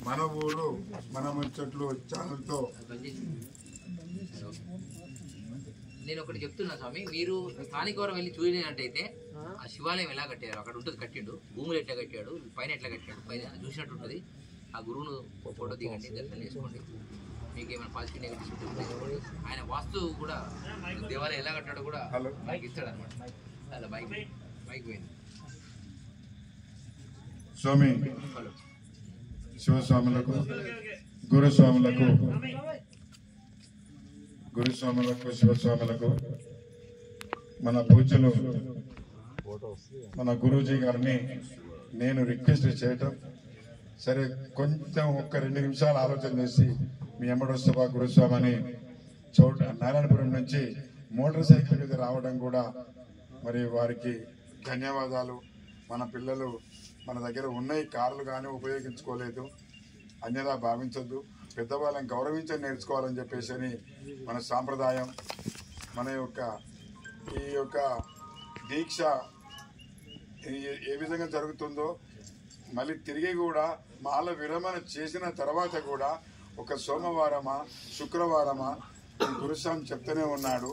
మన ఊరు మన ముచ్చట్లు ఛానల్తో నేను ఒకటి చెప్తున్నా స్వామి, మీరు స్థానికవరం వెళ్ళి చూసినట్టయితే ఆ శివాలయం ఎలా కట్టారు, అక్కడ ఉంటుంది కట్టిండు, భూములు ఎట్లా కట్టాడు, పైన ఎట్లా కట్టాడు, పైన చూసినట్టు ఉంటుంది. ఆ గురువును ఫోటో దిగండి, దర్శనం చేసుకోండి, మీకు ఏమైనా పాజిటివ్ నెగిటివ్స్ తీసుకోండి. ఆయన వాస్తు కూడా దేవాలయం ఎలా కట్టాడో కూడా మనకి ఇస్తాడు అనమాట. అలా బైక్ పోయింది. స్వామి శివస్వాములకు గురుస్వాములకు శివస్వాములకు మన పూజలు మన గురూజీ గారిని నేను రిక్వెస్ట్ చేయటం, సరే కొంచెం ఒక్క 2 నిమిషాలు ఆలోచన చేసి మీ ఎమ్మడోత్సవ గురుస్వామి అని నారాయణపురం నుంచి మోటార్ సైకిల్ మీద రావడం కూడా మరి వారికి ధన్యవాదాలు. మన పిల్లలు మన దగ్గర ఉన్నాయి, కార్లు కానీ ఉపయోగించుకోలేదు, అన్యదా భావించద్దు, పెద్దవాళ్ళని గౌరవించని నేర్చుకోవాలని చెప్పేసి అని మన సాంప్రదాయం. మన ఈ యొక్క దీక్ష ఏ విధంగా జరుగుతుందో మళ్ళీ తిరిగి కూడా మాల విరమణ చేసిన తర్వాత కూడా ఒక సోమవారమా శుక్రవారమా గురుస్వామి చెప్తూనే ఉన్నాడు.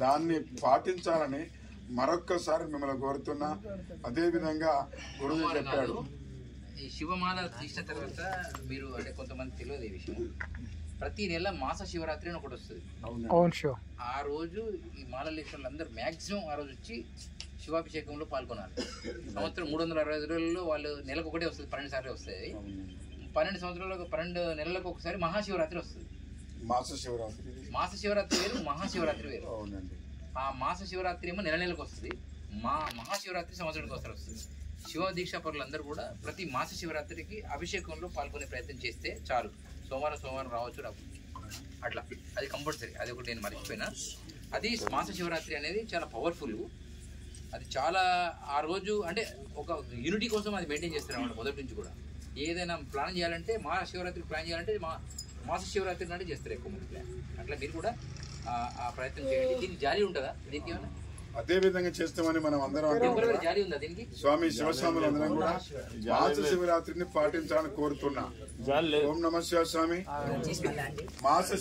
దాన్ని పాటించాలని మరొక్కసారి మిమ్మల్ని కోరుతున్నా. అదేవిధంగా గురువు చెప్పాడు, ఈ శివమాల తీసిన తర్వాత మీరు అంటే కొంతమంది తెలియదు ఈ విషయం, ప్రతి నెల మాస శివరాత్రి అని ఒకటి వస్తుంది. ఆ రోజు ఈ మాల లేచిన అందరూ మ్యాక్సిమం ఆ రోజు వచ్చి శివాభిషేకంలో పాల్గొనాలి. సంవత్సరం 365 రోజుల్లో వాళ్ళు నెలకు ఒకటే వస్తుంది, 12 సార్లు వస్తుంది. 12 సంవత్సరాలకు 12 నెలలకు ఒకసారి మహాశివరాత్రి వస్తుంది. మాస శివరాత్రి వేరు, మహాశివరాత్రి వేరు. ఆ మాస శివరాత్రి ఏమో నెలకు వస్తుంది, మహాశివరాత్రి సంవత్సరానికి ఒకసారి వస్తుంది. శివ దీక్షా పరులందరూ కూడా ప్రతి మాస శివరాత్రికి అభిషేకంలో పాల్గొనే ప్రయత్నం చేస్తే చాలు. సోమవారం రావచ్చు అట్లా, అది కంపల్సరీ. అది ఒకటి నేను మర్చిపోయినా. అది మాస శివరాత్రి అనేది చాలా పవర్ఫుల్. అది చాలా ఆ రోజు అంటే ఒక యూనిటీ కోసం అది మెయింటైన్ చేస్తారు అన్నమాట. మొదటి నుంచి కూడా ఏదైనా ప్లాన్ చేయాలంటే మహాశివరాత్రి ప్లాన్ చేయాలంటే మాస శివరాత్రి నాటి చేస్తారు ఎక్కువ మంది ప్లాన్. అట్లా మీరు కూడా ఆ ప్రయత్నం చేయండి. దీనికి జారీ ఉంటుందా? దీనికి ఏమన్నా అదే విధంగా చేస్తామని మనం అందరం జారీ ఉందా దీనికి? స్వామి శివస్వాములు అందరం కూడా మాస శివరాత్రిని పాటించాలని కోరుతున్నా. ఓం నమః శివాయ స్వామి. మాస